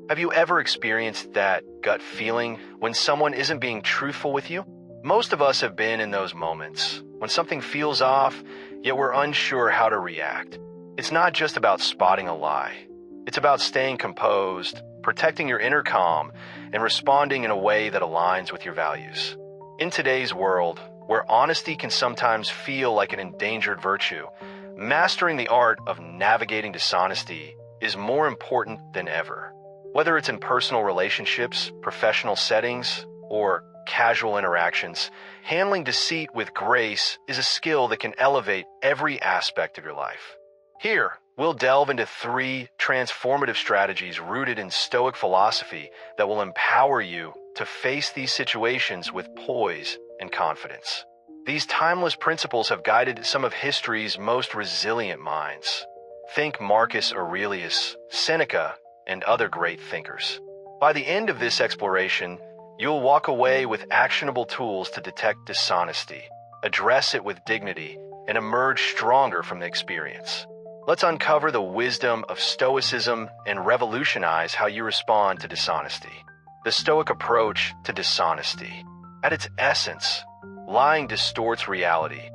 Have you ever experienced that gut feeling when someone isn't being truthful with you? Most of us have been in those moments, when something feels off, yet we're unsure how to react. It's not just about spotting a lie. It's about staying composed, protecting your inner calm, and responding in a way that aligns with your values. In today's world, where honesty can sometimes feel like an endangered virtue, mastering the art of navigating dishonesty is more important than ever. Whether it's in personal relationships, professional settings, or casual interactions, handling deceit with grace is a skill that can elevate every aspect of your life. Here, we'll delve into 3 transformative strategies rooted in Stoic philosophy that will empower you to face these situations with poise and confidence. These timeless principles have guided some of history's most resilient minds. Think Marcus Aurelius, Seneca, and other great thinkers. By the end of this exploration, you'll walk away with actionable tools to detect dishonesty, address it with dignity, and emerge stronger from the experience. Let's uncover the wisdom of Stoicism and revolutionize how you respond to dishonesty. The Stoic approach to dishonesty. At its essence, lying distorts reality,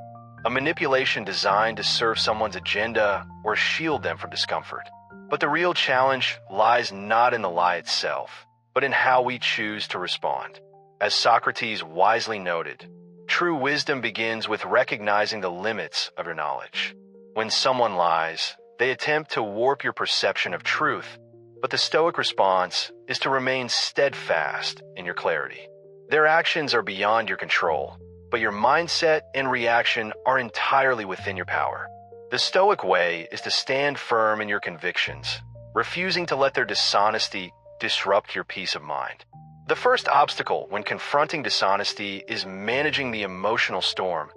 a manipulation designed to serve someone's agenda or shield them from discomfort. But the real challenge lies not in the lie itself, but in how we choose to respond. As Socrates wisely noted, true wisdom begins with recognizing the limits of your knowledge. When someone lies, they attempt to warp your perception of truth, but the Stoic response is to remain steadfast in your clarity. Their actions are beyond your control, but your mindset and reaction are entirely within your power. The Stoic way is to stand firm in your convictions, refusing to let their dishonesty disrupt your peace of mind. The first obstacle when confronting dishonesty is managing the emotional storm,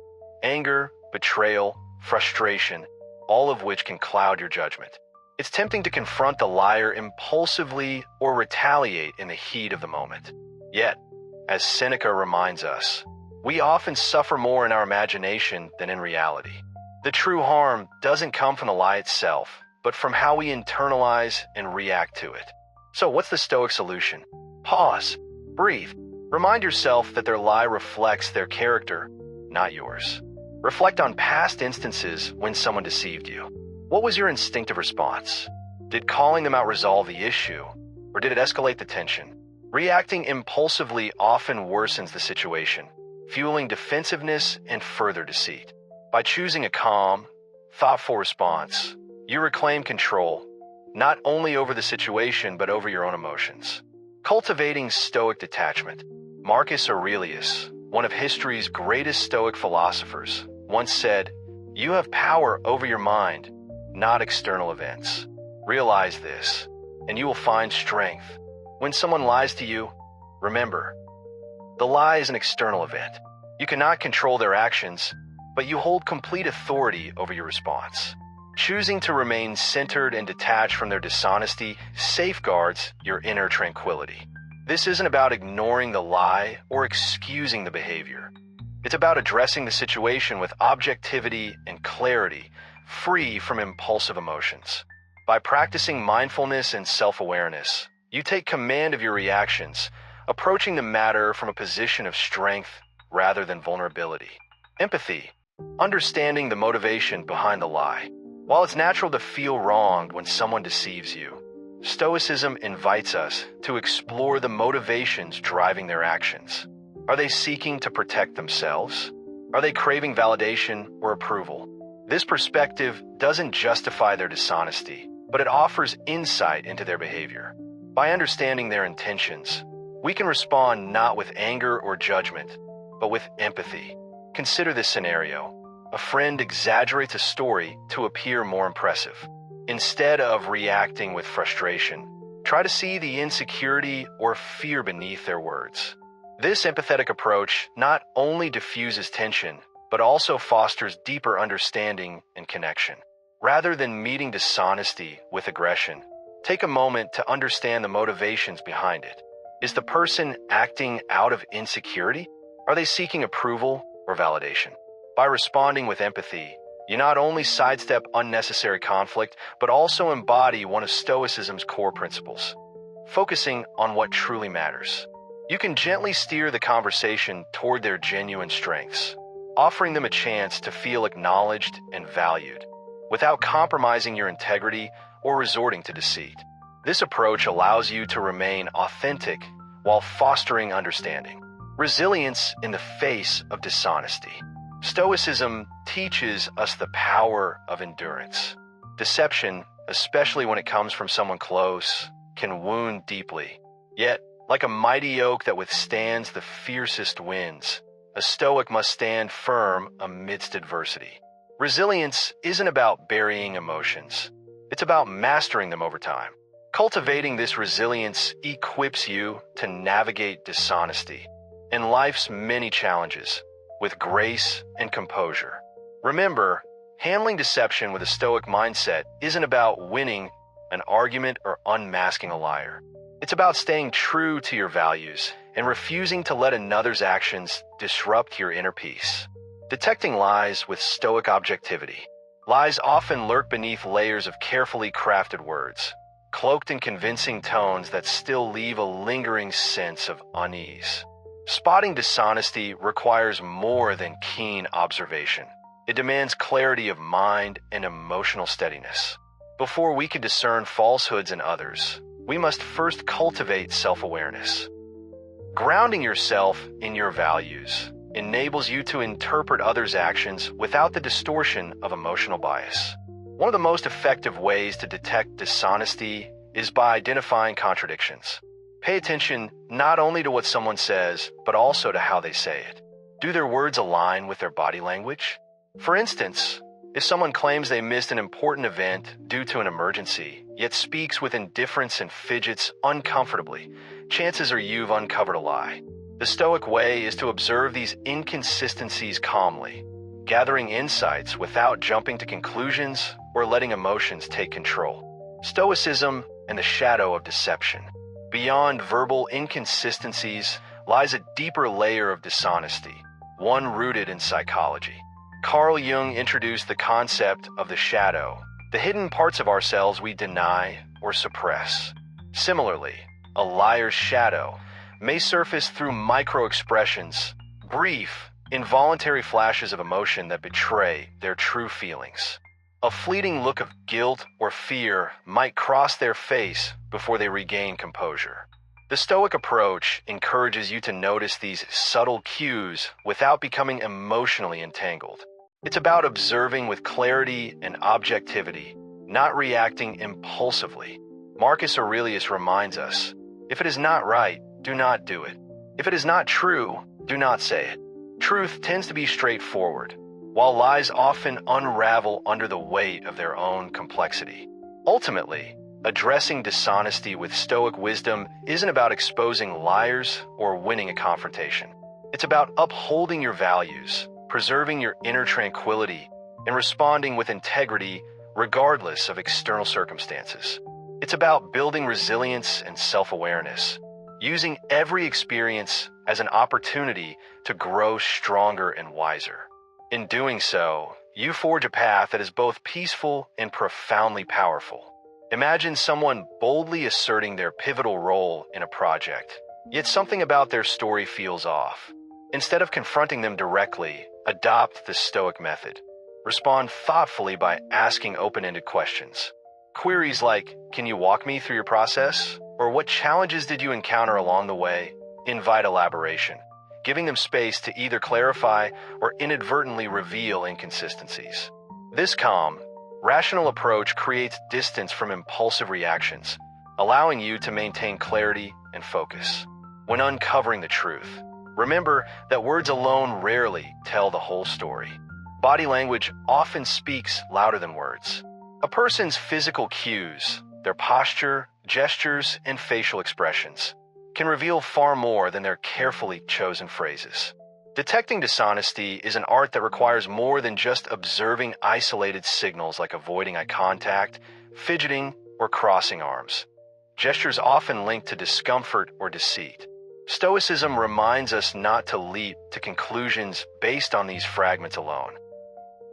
anger, betrayal, frustration, all of which can cloud your judgment. It's tempting to confront the liar impulsively or retaliate in the heat of the moment. Yet, as Seneca reminds us, we often suffer more in our imagination than in reality. The true harm doesn't come from the lie itself, but from how we internalize and react to it. So what's the Stoic solution? Pause, breathe, remind yourself that their lie reflects their character, not yours. Reflect on past instances when someone deceived you. What was your instinctive response? Did calling them out resolve the issue, or did it escalate the tension? Reacting impulsively often worsens the situation, fueling defensiveness and further deceit. By choosing a calm, thoughtful response, you reclaim control, not only over the situation but over your own emotions. Cultivating Stoic detachment. Marcus Aurelius, one of history's greatest Stoic philosophers, once said, "You have power over your mind, not external events. Realize this, and you will find strength. When someone lies to you, remember, the lie is an external event. You cannot control their actions, but you hold complete authority over your response." Choosing to remain centered and detached from their dishonesty safeguards your inner tranquility. This isn't about ignoring the lie or excusing the behavior. It's about addressing the situation with objectivity and clarity, free from impulsive emotions. By practicing mindfulness and self-awareness, you take command of your reactions, approaching the matter from a position of strength rather than vulnerability. Empathy. Understanding the motivation behind the lie. While it's natural to feel wronged when someone deceives you, Stoicism invites us to explore the motivations driving their actions. Are they seeking to protect themselves? Are they craving validation or approval? This perspective doesn't justify their dishonesty, but it offers insight into their behavior. By understanding their intentions, we can respond not with anger or judgment, but with empathy. Consider this scenario. A friend exaggerates a story to appear more impressive. Instead of reacting with frustration, try to see the insecurity or fear beneath their words. This empathetic approach not only diffuses tension, but also fosters deeper understanding and connection. Rather than meeting dishonesty with aggression, take a moment to understand the motivations behind it. Is the person acting out of insecurity? Are they seeking approval or validation? By responding with empathy, you not only sidestep unnecessary conflict, but also embody one of Stoicism's core principles: focusing on what truly matters. You can gently steer the conversation toward their genuine strengths, offering them a chance to feel acknowledged and valued, without compromising your integrity or resorting to deceit. This approach allows you to remain authentic while fostering understanding. Resilience in the face of dishonesty. Stoicism teaches us the power of endurance. Deception, especially when it comes from someone close, can wound deeply. Yet, like a mighty oak that withstands the fiercest winds, a Stoic must stand firm amidst adversity. Resilience isn't about burying emotions. It's about mastering them over time. Cultivating this resilience equips you to navigate dishonesty and life's many challenges with grace and composure. Remember, handling deception with a Stoic mindset isn't about winning an argument or unmasking a liar. It's about staying true to your values and refusing to let another's actions disrupt your inner peace. Detecting lies with Stoic objectivity. Lies often lurk beneath layers of carefully crafted words, cloaked in convincing tones that still leave a lingering sense of unease. Spotting dishonesty requires more than keen observation. It demands clarity of mind and emotional steadiness. Before we can discern falsehoods in others, we must first cultivate self-awareness. Grounding yourself in your values enables you to interpret others' actions without the distortion of emotional bias. One of the most effective ways to detect dishonesty is by identifying contradictions. Pay attention not only to what someone says, but also to how they say it. Do their words align with their body language? For instance, if someone claims they missed an important event due to an emergency, yet speaks with indifference and fidgets uncomfortably, chances are you've uncovered a lie. The Stoic way is to observe these inconsistencies calmly, gathering insights without jumping to conclusions or letting emotions take control. Stoicism and the shadow of deception. Beyond verbal inconsistencies lies a deeper layer of dishonesty, one rooted in psychology. Carl Jung introduced the concept of the shadow, the hidden parts of ourselves we deny or suppress. Similarly, a liar's shadow may surface through micro-expressions, brief, involuntary flashes of emotion that betray their true feelings. A fleeting look of guilt or fear might cross their face before they regain composure. The Stoic approach encourages you to notice these subtle cues without becoming emotionally entangled. It's about observing with clarity and objectivity, not reacting impulsively. Marcus Aurelius reminds us, if it is not right, do not do it. If it is not true, do not say it. Truth tends to be straightforward, while lies often unravel under the weight of their own complexity. Ultimately, addressing dishonesty with Stoic wisdom isn't about exposing liars or winning a confrontation. It's about upholding your values, preserving your inner tranquility, and responding with integrity regardless of external circumstances. It's about building resilience and self-awareness, using every experience as an opportunity to grow stronger and wiser. In doing so, you forge a path that is both peaceful and profoundly powerful. Imagine someone boldly asserting their pivotal role in a project, yet something about their story feels off. Instead of confronting them directly, adopt the Stoic method. Respond thoughtfully by asking open-ended questions. Queries like, "Can you walk me through your process?" or "What challenges did you encounter along the way?" invite elaboration, giving them space to either clarify or inadvertently reveal inconsistencies. This calm, rational approach creates distance from impulsive reactions, allowing you to maintain clarity and focus. When uncovering the truth, remember that words alone rarely tell the whole story. Body language often speaks louder than words. A person's physical cues, their posture, gestures, and facial expressions, can reveal far more than their carefully chosen phrases. Detecting dishonesty is an art that requires more than just observing isolated signals like avoiding eye contact, fidgeting, or crossing arms. Gestures often linked to discomfort or deceit. Stoicism reminds us not to leap to conclusions based on these fragments alone.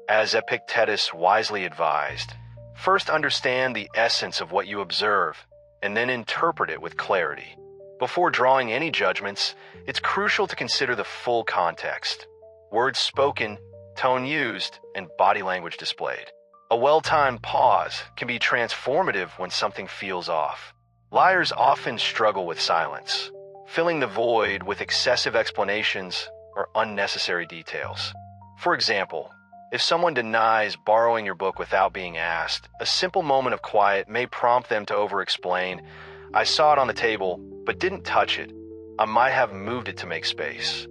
As Epictetus wisely advised, first understand the essence of what you observe, and then interpret it with clarity. Before drawing any judgments, it's crucial to consider the full context: words spoken, tone used, and body language displayed. A well-timed pause can be transformative when something feels off. Liars often struggle with silence, filling the void with excessive explanations or unnecessary details. For example, if someone denies borrowing your book without being asked, a simple moment of quiet may prompt them to over-explain, "I saw it on the table, but didn't touch it. I might have moved it to make space."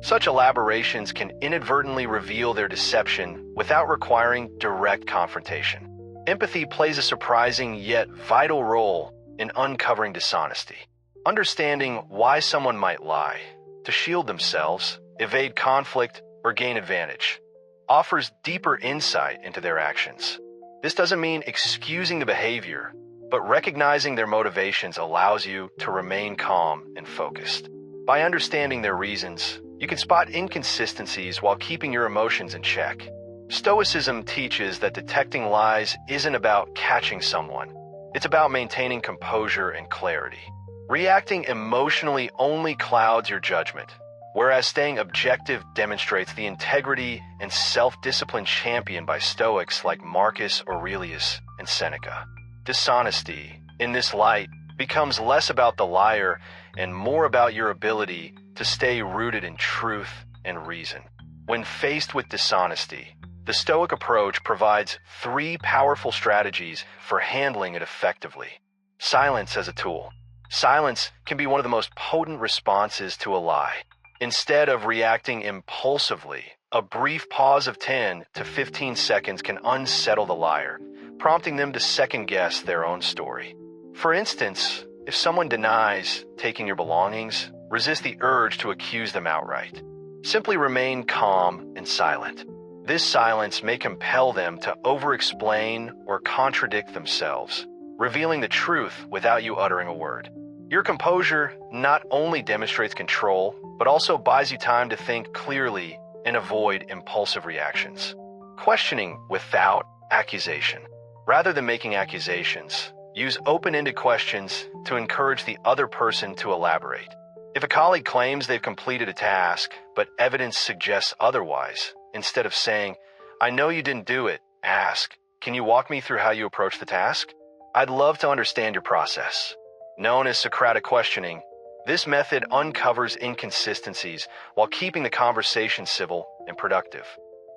Such elaborations can inadvertently reveal their deception without requiring direct confrontation. Empathy plays a surprising yet vital role in uncovering dishonesty. Understanding why someone might lie, to shield themselves, evade conflict, or gain advantage, offers deeper insight into their actions. This doesn't mean excusing the behavior, but recognizing their motivations allows you to remain calm and focused. By understanding their reasons, you can spot inconsistencies while keeping your emotions in check. Stoicism teaches that detecting lies isn't about catching someone. It's about maintaining composure and clarity. Reacting emotionally only clouds your judgment, whereas staying objective demonstrates the integrity and self-discipline championed by Stoics like Marcus Aurelius and Seneca. Dishonesty, in this light, becomes less about the liar and more about your ability to stay rooted in truth and reason. When faced with dishonesty, the Stoic approach provides 3 powerful strategies for handling it effectively. Silence as a tool. Silence can be one of the most potent responses to a lie. Instead of reacting impulsively, a brief pause of 10 to 15 seconds can unsettle the liar, prompting them to second-guess their own story. For instance, if someone denies taking your belongings, resist the urge to accuse them outright. Simply remain calm and silent. This silence may compel them to over-explain or contradict themselves, revealing the truth without you uttering a word. Your composure not only demonstrates control, but also buys you time to think clearly and avoid impulsive reactions. Questioning without accusation. Rather than making accusations, use open-ended questions to encourage the other person to elaborate. If a colleague claims they've completed a task, but evidence suggests otherwise, instead of saying, "I know you didn't do it," ask, "Can you walk me through how you approach the task? I'd love to understand your process." Known as Socratic questioning, this method uncovers inconsistencies while keeping the conversation civil and productive.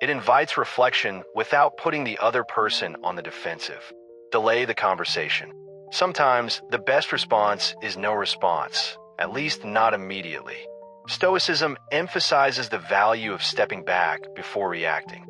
It invites reflection without putting the other person on the defensive. Delay the conversation. Sometimes the best response is no response, at least not immediately. Stoicism emphasizes the value of stepping back before reacting.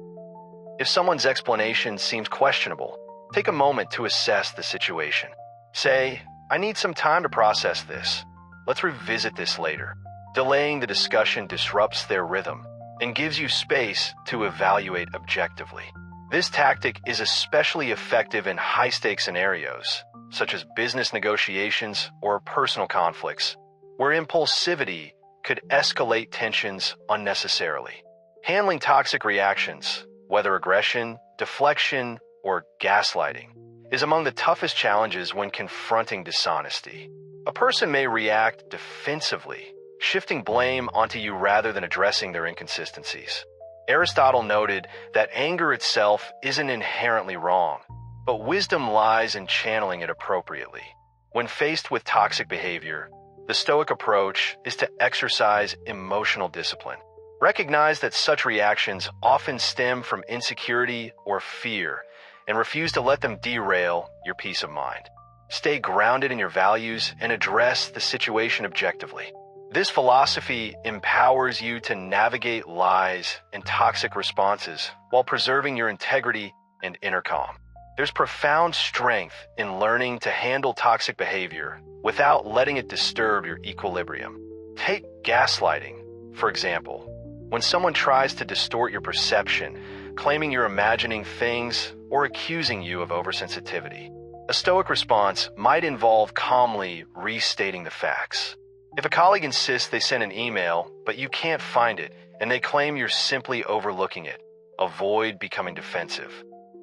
If someone's explanation seems questionable, take a moment to assess the situation. Say, "I need some time to process this. Let's revisit this later." Delaying the discussion disrupts their rhythm and gives you space to evaluate objectively. This tactic is especially effective in high-stakes scenarios, such as business negotiations or personal conflicts, where impulsivity could escalate tensions unnecessarily. Handling toxic reactions, whether aggression, deflection, or gaslighting, is among the toughest challenges when confronting dishonesty. A person may react defensively, shifting blame onto you rather than addressing their inconsistencies. Aristotle noted that anger itself isn't inherently wrong, but wisdom lies in channeling it appropriately. When faced with toxic behavior, the Stoic approach is to exercise emotional discipline. Recognize that such reactions often stem from insecurity or fear, and refuse to let them derail your peace of mind. Stay grounded in your values and address the situation objectively. This philosophy empowers you to navigate lies and toxic responses while preserving your integrity and inner calm. There's profound strength in learning to handle toxic behavior without letting it disturb your equilibrium. Take gaslighting, for example. When someone tries to distort your perception, claiming you're imagining things or accusing you of oversensitivity, a Stoic response might involve calmly restating the facts. If a colleague insists they sent an email, but you can't find it, and they claim you're simply overlooking it, avoid becoming defensive.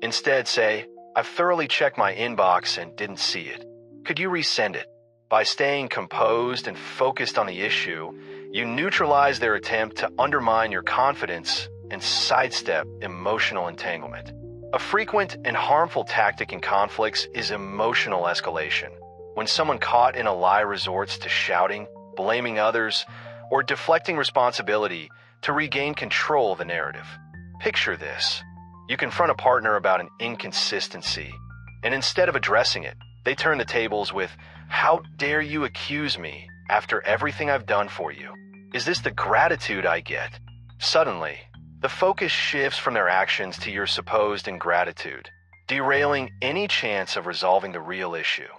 Instead, say, "I've thoroughly checked my inbox and didn't see it." Could you resend it? By staying composed and focused on the issue, you neutralize their attempt to undermine your confidence and sidestep emotional entanglement. A frequent and harmful tactic in conflicts is emotional escalation. When someone caught in a lie resorts to shouting, blaming others, or deflecting responsibility to regain control of the narrative. Picture this. You confront a partner about an inconsistency, and instead of addressing it, they turn the tables with, "How dare you accuse me after everything I've done for you? Is this the gratitude I get?" Suddenly, the focus shifts from their actions to your supposed ingratitude, derailing any chance of resolving the real issue.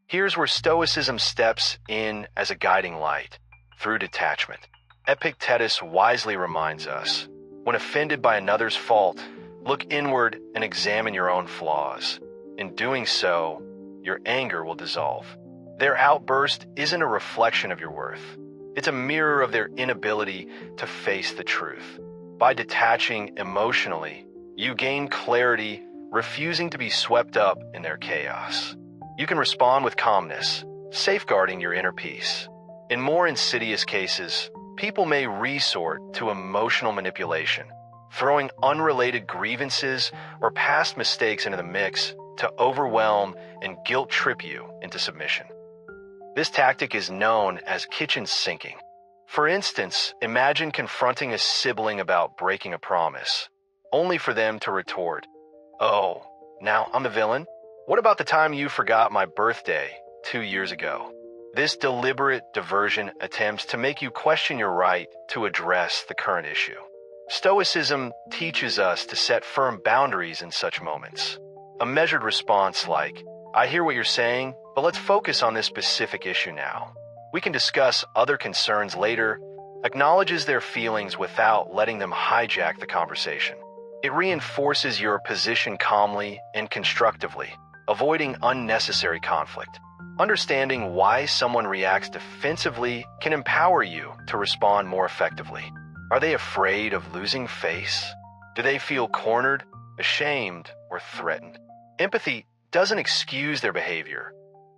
Here's where Stoicism steps in as a guiding light, through detachment. Epictetus wisely reminds us, when offended by another's fault, look inward and examine your own flaws. In doing so, your anger will dissolve. Their outburst isn't a reflection of your worth. It's a mirror of their inability to face the truth. By detaching emotionally, you gain clarity, refusing to be swept up in their chaos. You can respond with calmness, safeguarding your inner peace. In more insidious cases, people may resort to emotional manipulation, throwing unrelated grievances or past mistakes into the mix to overwhelm and guilt trip you into submission. This tactic is known as kitchen sinking. For instance, imagine confronting a sibling about breaking a promise, only for them to retort, "Oh, now I'm the villain? What about the time you forgot my birthday 2 years ago?" This deliberate diversion attempts to make you question your right to address the current issue. Stoicism teaches us to set firm boundaries in such moments. A measured response like, "I hear what you're saying, but let's focus on this specific issue now. We can discuss other concerns later," acknowledges their feelings without letting them hijack the conversation. It reinforces your position calmly and constructively, avoiding unnecessary conflict. Understanding why someone reacts defensively can empower you to respond more effectively. Are they afraid of losing face? Do they feel cornered, ashamed, or threatened? Empathy doesn't excuse their behavior,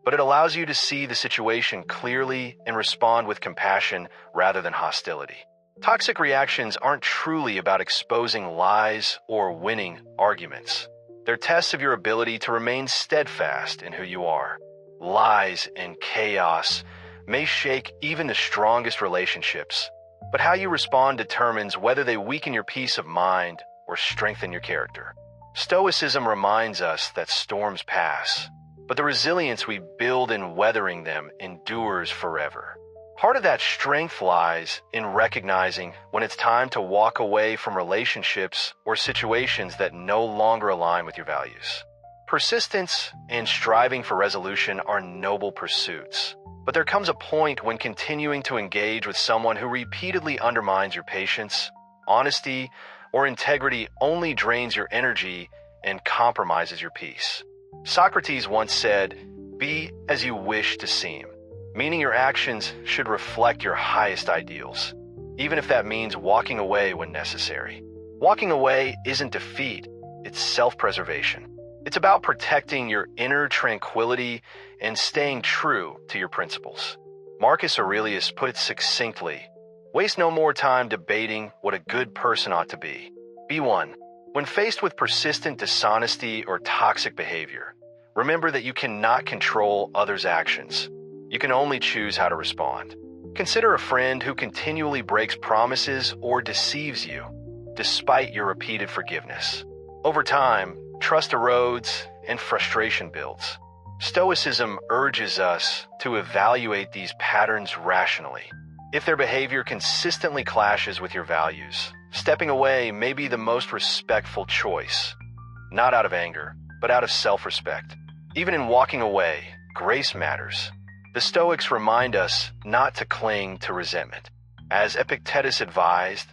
but it allows you to see the situation clearly and respond with compassion rather than hostility. Toxic reactions aren't truly about exposing lies or winning arguments. They're tests of your ability to remain steadfast in who you are. Lies and chaos may shake even the strongest relationships, but how you respond determines whether they weaken your peace of mind or strengthen your character. Stoicism reminds us that storms pass, but the resilience we build in weathering them endures forever. Part of that strength lies in recognizing when it's time to walk away from relationships or situations that no longer align with your values. Persistence and striving for resolution are noble pursuits, but there comes a point when continuing to engage with someone who repeatedly undermines your patience, honesty, or integrity only drains your energy and compromises your peace. Socrates once said, "Be as you wish to seem," meaning your actions should reflect your highest ideals, even if that means walking away when necessary. Walking away isn't defeat, it's self-preservation. It's about protecting your inner tranquility and staying true to your principles. Marcus Aurelius put it succinctly, "Waste no more time debating what a good person ought to be. Be one." When faced with persistent dishonesty or toxic behavior, remember that you cannot control others' actions. You can only choose how to respond. Consider a friend who continually breaks promises or deceives you, despite your repeated forgiveness. Over time, trust erodes and frustration builds. Stoicism urges us to evaluate these patterns rationally. If their behavior consistently clashes with your values, stepping away may be the most respectful choice, not out of anger, but out of self-respect. Even in walking away, grace matters. The Stoics remind us not to cling to resentment. As Epictetus advised,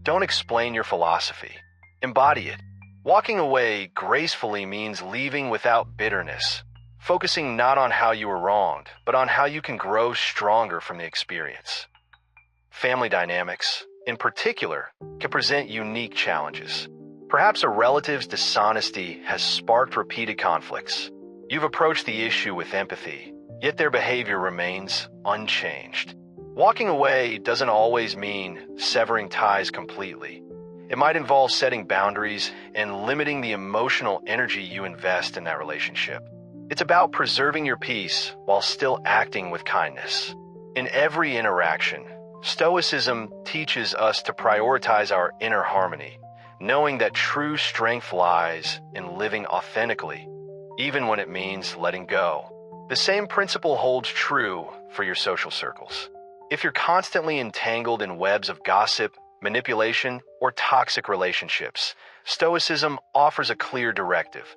don't explain your philosophy, embody it. Walking away gracefully means leaving without bitterness, focusing not on how you were wronged, but on how you can grow stronger from the experience. Family dynamics, in particular, can present unique challenges. Perhaps a relative's dishonesty has sparked repeated conflicts. You've approached the issue with empathy, yet their behavior remains unchanged. Walking away doesn't always mean severing ties completely. It might involve setting boundaries and limiting the emotional energy you invest in that relationship. It's about preserving your peace while still acting with kindness. In every interaction, Stoicism teaches us to prioritize our inner harmony, knowing that true strength lies in living authentically, even when it means letting go. The same principle holds true for your social circles. If you're constantly entangled in webs of gossip, manipulation, or toxic relationships, Stoicism offers a clear directive.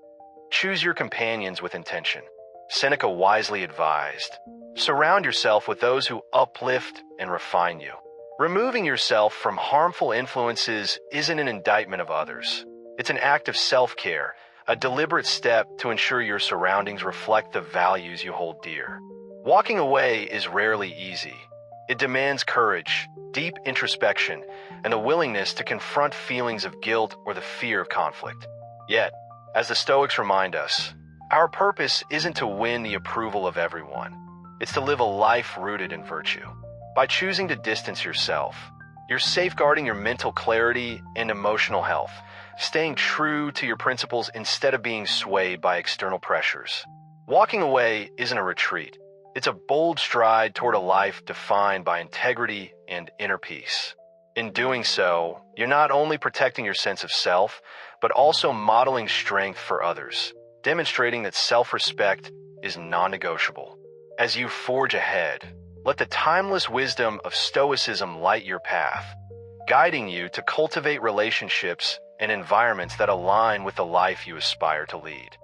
Choose your companions with intention. Seneca wisely advised, surround yourself with those who uplift and refine you. Removing yourself from harmful influences isn't an indictment of others. It's an act of self-care, a deliberate step to ensure your surroundings reflect the values you hold dear. Walking away is rarely easy. It demands courage, deep introspection, and a willingness to confront feelings of guilt or the fear of conflict. Yet, as the Stoics remind us, our purpose isn't to win the approval of everyone. It's to live a life rooted in virtue. By choosing to distance yourself, you're safeguarding your mental clarity and emotional health, staying true to your principles instead of being swayed by external pressures. Walking away isn't a retreat. It's a bold stride toward a life defined by integrity and inner peace. In doing so, you're not only protecting your sense of self, but also modeling strength for others, demonstrating that self-respect is non-negotiable. As you forge ahead, let the timeless wisdom of Stoicism light your path, guiding you to cultivate relationships and environments that align with the life you aspire to lead.